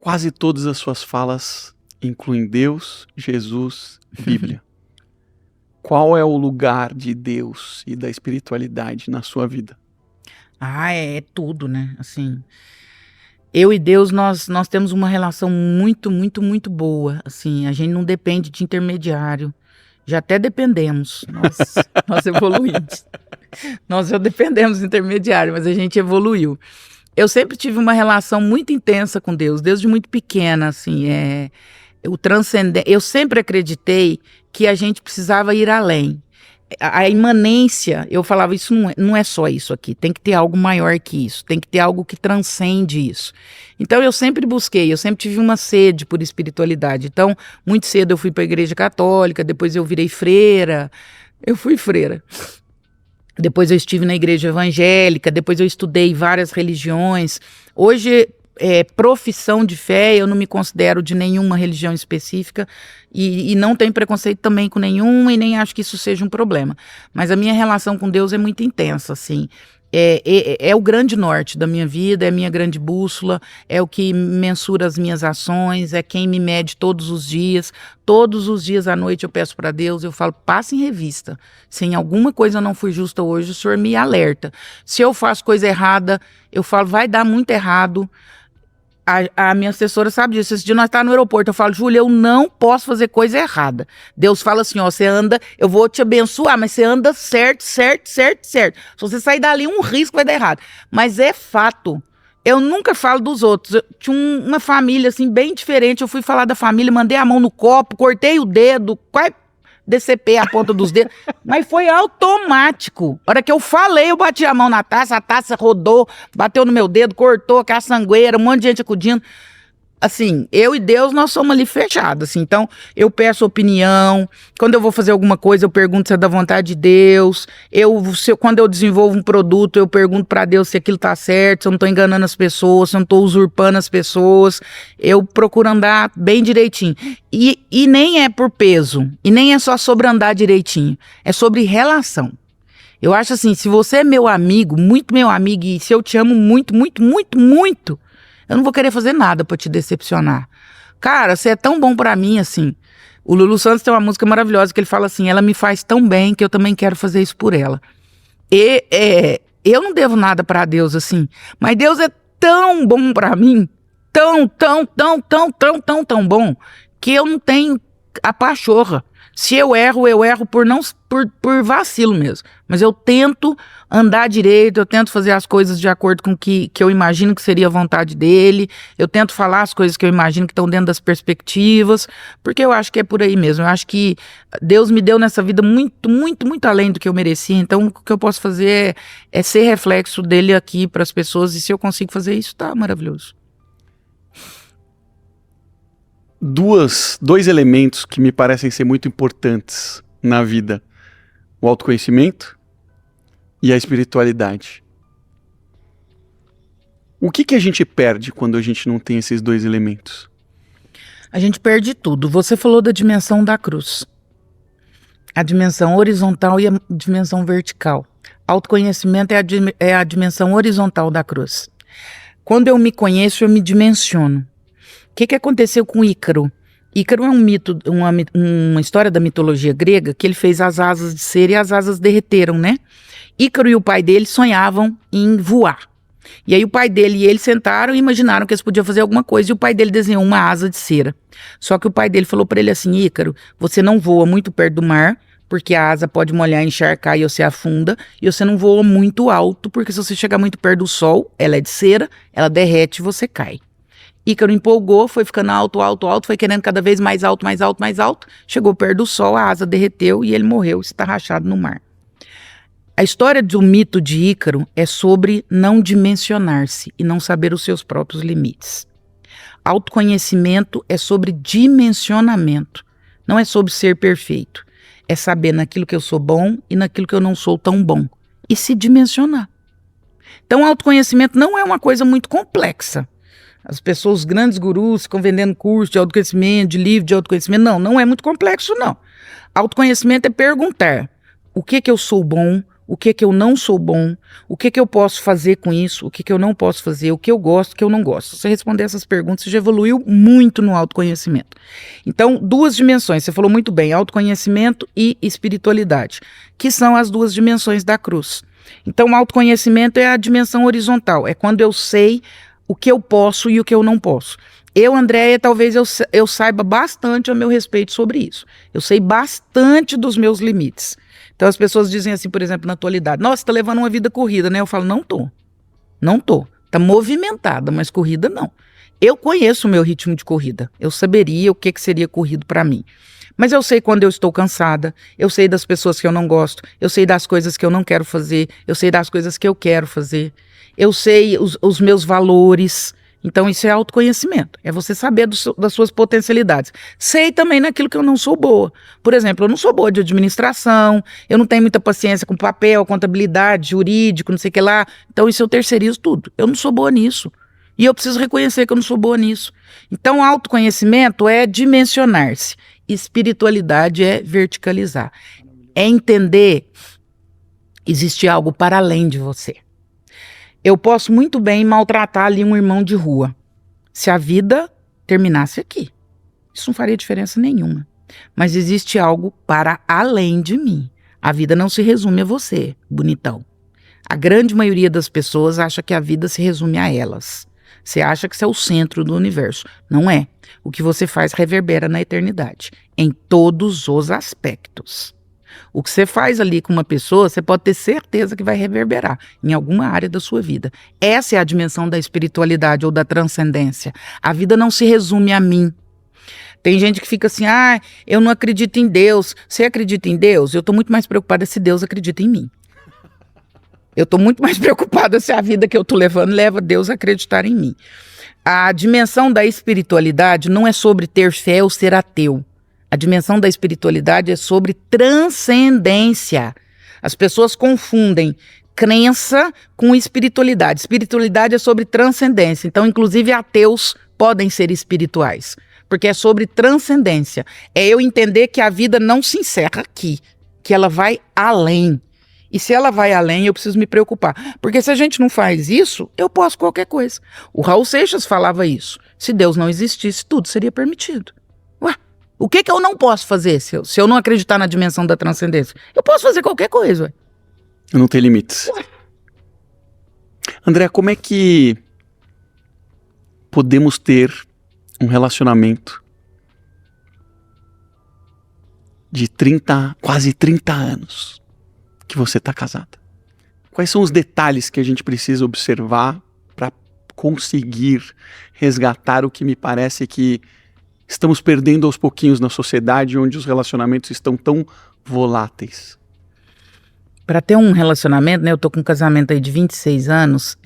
quase todas as suas falas incluem Deus, Jesus, Bíblia. Qual é o lugar de Deus e da espiritualidade na sua vida? É tudo, né? Assim, eu e Deus, nós temos uma relação muito, muito, muito boa. Assim, a gente não depende de intermediário. Já até dependemos. Nós evoluímos. Nós já dependemos de intermediário, mas a gente evoluiu. Eu sempre tive uma relação muito intensa com Deus, desde muito pequena, assim, o transcendente. Eu sempre acreditei que a gente precisava ir além. A imanência, eu falava, isso não é só isso aqui, tem que ter algo maior que isso, tem que ter algo que transcende isso. Então eu sempre busquei, eu sempre tive uma sede por espiritualidade. Então, muito cedo eu fui para a igreja católica, depois eu virei freira, eu fui freira. Depois eu estive na igreja evangélica, depois eu estudei várias religiões. Hoje, profissão de fé, eu não me considero de nenhuma religião específica e não tenho preconceito também com nenhuma e nem acho que isso seja um problema. Mas a minha relação com Deus é muito intensa, assim. É o grande norte da minha vida, é a minha grande bússola, é o que mensura as minhas ações, é quem me mede todos os dias. Todos os dias à noite eu peço para Deus, eu falo, passe em revista. Se em alguma coisa eu não fui justa hoje, o Senhor me alerta. Se eu faço coisa errada, eu falo, vai dar muito errado. A minha assessora sabe disso. Esse dia nós estávamos no aeroporto. Eu falo, Júlia, eu não posso fazer coisa errada. Deus fala assim, ó, você anda, eu vou te abençoar, mas você anda certo. Se você sair dali, um risco vai dar errado. Mas é fato. Eu nunca falo dos outros. Eu tinha uma família, assim, bem diferente. Eu fui falar da família, mandei a mão no copo, cortei o dedo, quase DCP a ponta dos dedos, mas foi automático. A hora que eu falei, eu bati a mão na taça, a taça rodou, bateu no meu dedo, cortou aquela sangueira, um monte de gente acudindo. Assim, eu e Deus, nós somos ali fechados, assim. Então, eu peço opinião. Quando eu vou fazer alguma coisa, eu pergunto se é da vontade de Deus. Quando eu desenvolvo um produto, eu pergunto para Deus se aquilo tá certo, se eu não tô enganando as pessoas, se eu não tô usurpando as pessoas. Eu procuro andar bem direitinho. E nem é por peso, e nem é só sobre andar direitinho. É sobre relação. Eu acho assim, se você é meu amigo, muito meu amigo, e se eu te amo muito, muito, muito, muito, eu não vou querer fazer nada pra te decepcionar. Cara, você é tão bom pra mim, assim. O Lulu Santos tem uma música maravilhosa que ele fala assim, ela me faz tão bem que eu também quero fazer isso por ela. Eu não devo nada pra Deus, assim. Mas Deus é tão bom pra mim, tão bom, que eu não tenho a pachorra. Se eu erro por vacilo mesmo. Mas eu tento andar direito, eu tento fazer as coisas de acordo com o que eu imagino que seria a vontade dele, eu tento falar as coisas que eu imagino que estão dentro das perspectivas, porque eu acho que é por aí mesmo. Eu acho que Deus me deu nessa vida muito, muito, muito além do que eu merecia, então o que eu posso fazer é ser reflexo dele aqui para as pessoas, e se eu consigo fazer isso, tá maravilhoso. Dois elementos que me parecem ser muito importantes na vida: o autoconhecimento e a espiritualidade. O que a gente perde quando a gente não tem esses dois elementos? A gente perde tudo. Você falou da dimensão da cruz. A dimensão horizontal e a dimensão vertical. Autoconhecimento é a dimensão horizontal da cruz. Quando eu me conheço, eu me dimensiono. O que aconteceu com Ícaro? Ícaro é um mito, uma história da mitologia grega, que ele fez as asas de cera e as asas derreteram, né? Ícaro e o pai dele sonhavam em voar. E aí o pai dele e ele sentaram e imaginaram que eles podiam fazer alguma coisa, e o pai dele desenhou uma asa de cera. Só que o pai dele falou para ele assim, Ícaro, você não voa muito perto do mar, porque a asa pode molhar, encharcar e você afunda, e você não voa muito alto, porque se você chegar muito perto do sol, ela é de cera, ela derrete e você cai. Ícaro empolgou, foi ficando alto, foi querendo cada vez mais alto, chegou perto do sol, a asa derreteu e ele morreu, estarrachado no mar. A história do mito de Ícaro é sobre não dimensionar-se e não saber os seus próprios limites. Autoconhecimento é sobre dimensionamento, não é sobre ser perfeito, é saber naquilo que eu sou bom e naquilo que eu não sou tão bom, e se dimensionar. Então, autoconhecimento não é uma coisa muito complexa. As pessoas, os grandes gurus, ficam vendendo curso de autoconhecimento, de livro de autoconhecimento. Não é muito complexo, não. Autoconhecimento é perguntar o que eu sou bom, o que eu não sou bom, o que eu posso fazer com isso, o que eu não posso fazer, o que eu gosto, o que eu não gosto. Se você responder essas perguntas, você já evoluiu muito no autoconhecimento. Então, 2 dimensões, você falou muito bem, autoconhecimento e espiritualidade, que são as 2 dimensões da cruz. Então, o autoconhecimento é a dimensão horizontal, é quando eu sei o que eu posso e o que eu não posso. Eu, Andréia, talvez eu saiba bastante a meu respeito sobre isso. Eu sei bastante dos meus limites. Então as pessoas dizem assim, por exemplo, na atualidade, nossa, tá levando uma vida corrida, né? Eu falo, não tô. Tá movimentada, mas corrida não. Eu conheço o meu ritmo de corrida. Eu saberia o que seria corrido para mim. Mas eu sei quando eu estou cansada, eu sei das pessoas que eu não gosto, eu sei das coisas que eu não quero fazer, eu sei das coisas que eu quero fazer, eu sei os meus valores. Então isso é autoconhecimento, é você saber das suas potencialidades. Sei também naquilo que eu não sou boa. Por exemplo, eu não sou boa de administração, eu não tenho muita paciência com papel, contabilidade, jurídico, não sei o que lá. Então isso eu terceirizo tudo. Eu não sou boa nisso. E eu preciso reconhecer que eu não sou boa nisso. Então autoconhecimento é dimensionar-se. Espiritualidade é verticalizar. É entender que existe algo para além de você. Eu posso muito bem maltratar ali um irmão de rua, se a vida terminasse aqui. Isso não faria diferença nenhuma. Mas existe algo para além de mim. A vida não se resume a você, bonitão. A grande maioria das pessoas acha que a vida se resume a elas. Você acha que você é o centro do universo. Não é. O que você faz reverbera na eternidade, em todos os aspectos. O que você faz ali com uma pessoa, você pode ter certeza que vai reverberar em alguma área da sua vida. Essa é a dimensão da espiritualidade ou da transcendência. A vida não se resume a mim. Tem gente que fica assim, eu não acredito em Deus. Você acredita em Deus? Eu estou muito mais preocupada se Deus acredita em mim. Eu estou muito mais preocupada se a vida que eu estou levando leva Deus a acreditar em mim. A dimensão da espiritualidade não é sobre ter fé ou ser ateu. A dimensão da espiritualidade é sobre transcendência. As pessoas confundem crença com espiritualidade. Espiritualidade é sobre transcendência. Então, inclusive, ateus podem ser espirituais, porque é sobre transcendência. É eu entender que a vida não se encerra aqui, que ela vai além. E se ela vai além, eu preciso me preocupar. Porque se a gente não faz isso, eu posso qualquer coisa. O Raul Seixas falava isso. Se Deus não existisse, tudo seria permitido. Ué? O que eu não posso fazer se eu não acreditar na dimensão da transcendência? Eu posso fazer qualquer coisa. Ué. Não tem limites. Ué. André, como é que podemos ter um relacionamento de quase 30 anos que você está casada? Quais são os detalhes que a gente precisa observar para conseguir resgatar o que me parece que estamos perdendo aos pouquinhos na sociedade, onde os relacionamentos estão tão voláteis? Para ter um relacionamento, né, eu tô com um casamento aí de 26 anos,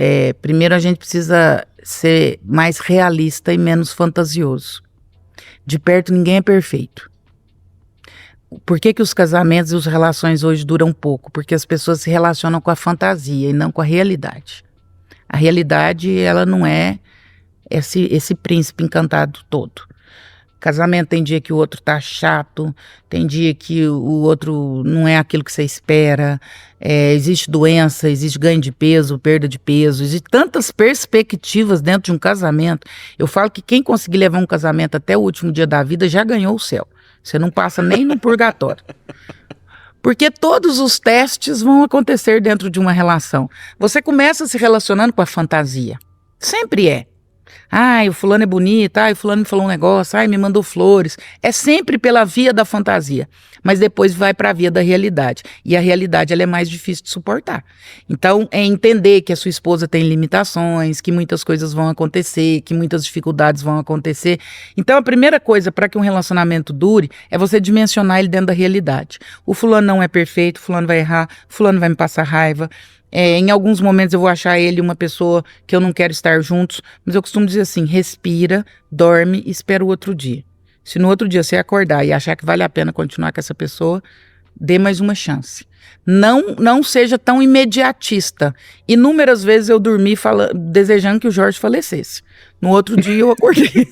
primeiro a gente precisa ser mais realista e menos fantasioso. De perto ninguém é perfeito. Por que os casamentos e as relações hoje duram pouco? Porque as pessoas se relacionam com a fantasia e não com a realidade. A realidade, ela não é esse príncipe encantado todo. Casamento tem dia que o outro tá chato, tem dia que o outro não é aquilo que você espera, existe doença, existe ganho de peso, perda de peso, existe tantas perspectivas dentro de um casamento. Eu falo que quem conseguir levar um casamento até o último dia da vida já ganhou o céu. Você não passa nem no purgatório. Porque todos os testes vão acontecer dentro de uma relação. Você começa se relacionando com a fantasia. Sempre é. Ai, o fulano é bonito, ai, o fulano me falou um negócio, ai, me mandou flores. É sempre pela via da fantasia, mas depois vai para a via da realidade. E a realidade, ela é mais difícil de suportar. Então, é entender que a sua esposa tem limitações, que muitas coisas vão acontecer, que muitas dificuldades vão acontecer. Então, a primeira coisa para que um relacionamento dure é você dimensionar ele dentro da realidade. O fulano não é perfeito, o fulano vai errar, o fulano vai me passar raiva. Em alguns momentos eu vou achar ele uma pessoa que eu não quero estar juntos, mas eu costumo dizer assim, respira, dorme e espera o outro dia. Se no outro dia você acordar e achar que vale a pena continuar com essa pessoa, dê mais uma chance. Não seja tão imediatista. Inúmeras vezes eu dormi desejando que o Jorge falecesse. No outro dia eu acordei.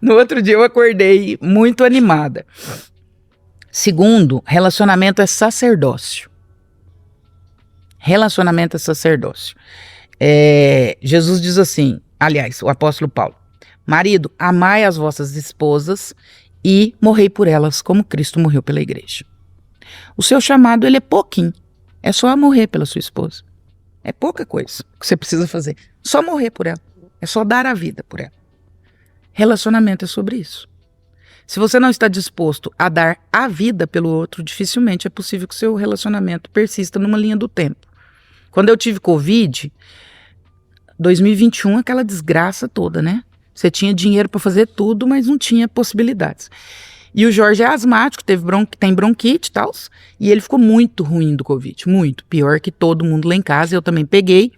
No outro dia eu acordei muito animada. Segundo, relacionamento é sacerdócio. Relacionamento é sacerdócio. Jesus diz assim, aliás, o apóstolo Paulo: marido, amai as vossas esposas e morrei por elas, como Cristo morreu pela igreja. O seu chamado, ele é pouquinho. É só morrer pela sua esposa. É pouca coisa que você precisa fazer. Só morrer por ela. É só dar a vida por ela. Relacionamento é sobre isso. Se você não está disposto a dar a vida pelo outro, dificilmente é possível que o seu relacionamento persista numa linha do tempo. Quando eu tive Covid, 2021, aquela desgraça toda, né? Você tinha dinheiro para fazer tudo, mas não tinha possibilidades. E o Jorge é asmático, tem bronquite e tal, e ele ficou muito ruim do Covid, muito. Pior que todo mundo lá em casa, eu também peguei.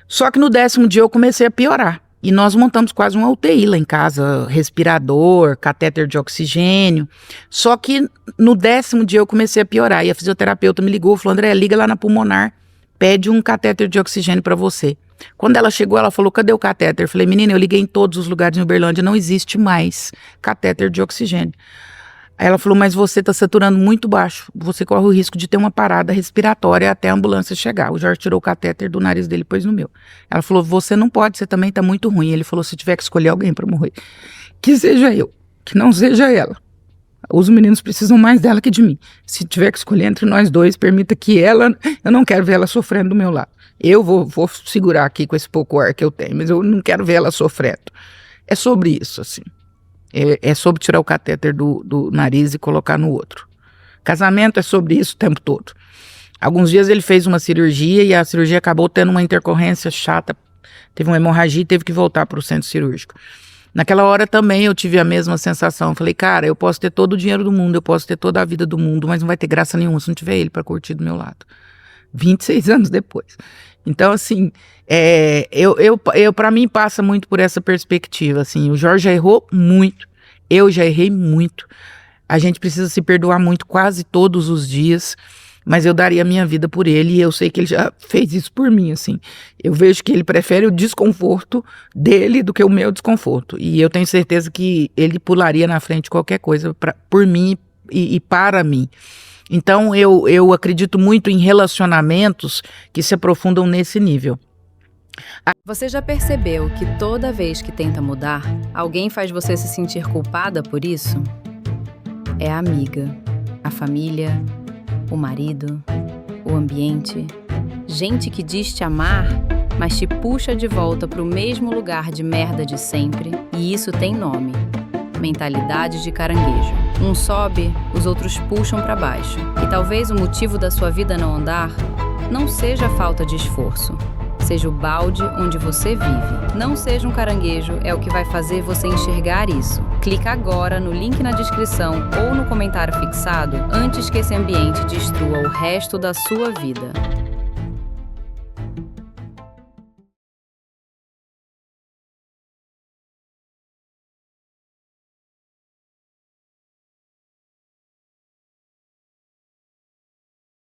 Só que no 10º dia eu comecei a piorar. E nós montamos quase uma UTI lá em casa, respirador, catéter de oxigênio. Só que no 10º dia eu comecei a piorar. E a fisioterapeuta me ligou, falou: André, liga lá na pulmonar, pede um catéter de oxigênio para você. Quando ela chegou, ela falou: cadê o catéter? Eu falei: menina, eu liguei em todos os lugares em Uberlândia, não existe mais catéter de oxigênio. Aí ela falou: mas você está saturando muito baixo, você corre o risco de ter uma parada respiratória até a ambulância chegar. O Jorge tirou o catéter do nariz dele e pôs no meu. Ela falou: você não pode, você também está muito ruim. Ele falou: se tiver que escolher alguém para morrer, que seja eu, que não seja ela. Os meninos precisam mais dela que de mim. Se tiver que escolher entre nós dois, permita que ela... Eu não quero ver ela sofrendo do meu lado. Eu vou segurar aqui com esse pouco ar que eu tenho, mas eu não quero ver ela sofrendo. É sobre isso, assim. É sobre tirar o catéter do nariz e colocar no outro. Casamento é sobre isso o tempo todo. Alguns dias ele fez uma cirurgia e a cirurgia acabou tendo uma intercorrência chata. Teve uma hemorragia e teve que voltar para o centro cirúrgico. Naquela hora também eu tive a mesma sensação. Eu falei: cara, eu posso ter todo o dinheiro do mundo, eu posso ter toda a vida do mundo, mas não vai ter graça nenhuma se não tiver ele para curtir do meu lado. 26 anos depois. Então, assim, para mim passa muito por essa perspectiva, assim. O Jorge já errou muito, eu já errei muito. A gente precisa se perdoar muito quase todos os dias, mas eu daria a minha vida por ele e eu sei que ele já fez isso por mim, assim. Eu vejo que ele prefere o desconforto dele do que o meu desconforto. E eu tenho certeza que ele pularia na frente de qualquer coisa por mim e para mim. Então eu acredito muito em relacionamentos que se aprofundam nesse nível. Você já percebeu que toda vez que tenta mudar, alguém faz você se sentir culpada por isso? É a amiga, a família, o marido, o ambiente, gente que diz te amar, mas te puxa de volta para o mesmo lugar de merda de sempre, e isso tem nome: mentalidade de caranguejo. Um sobe, os outros puxam para baixo. E talvez o motivo da sua vida não andar não seja a falta de esforço, seja o balde onde você vive. Não seja um caranguejo é o que vai fazer você enxergar isso. Clica agora no link na descrição ou no comentário fixado antes que esse ambiente destrua o resto da sua vida.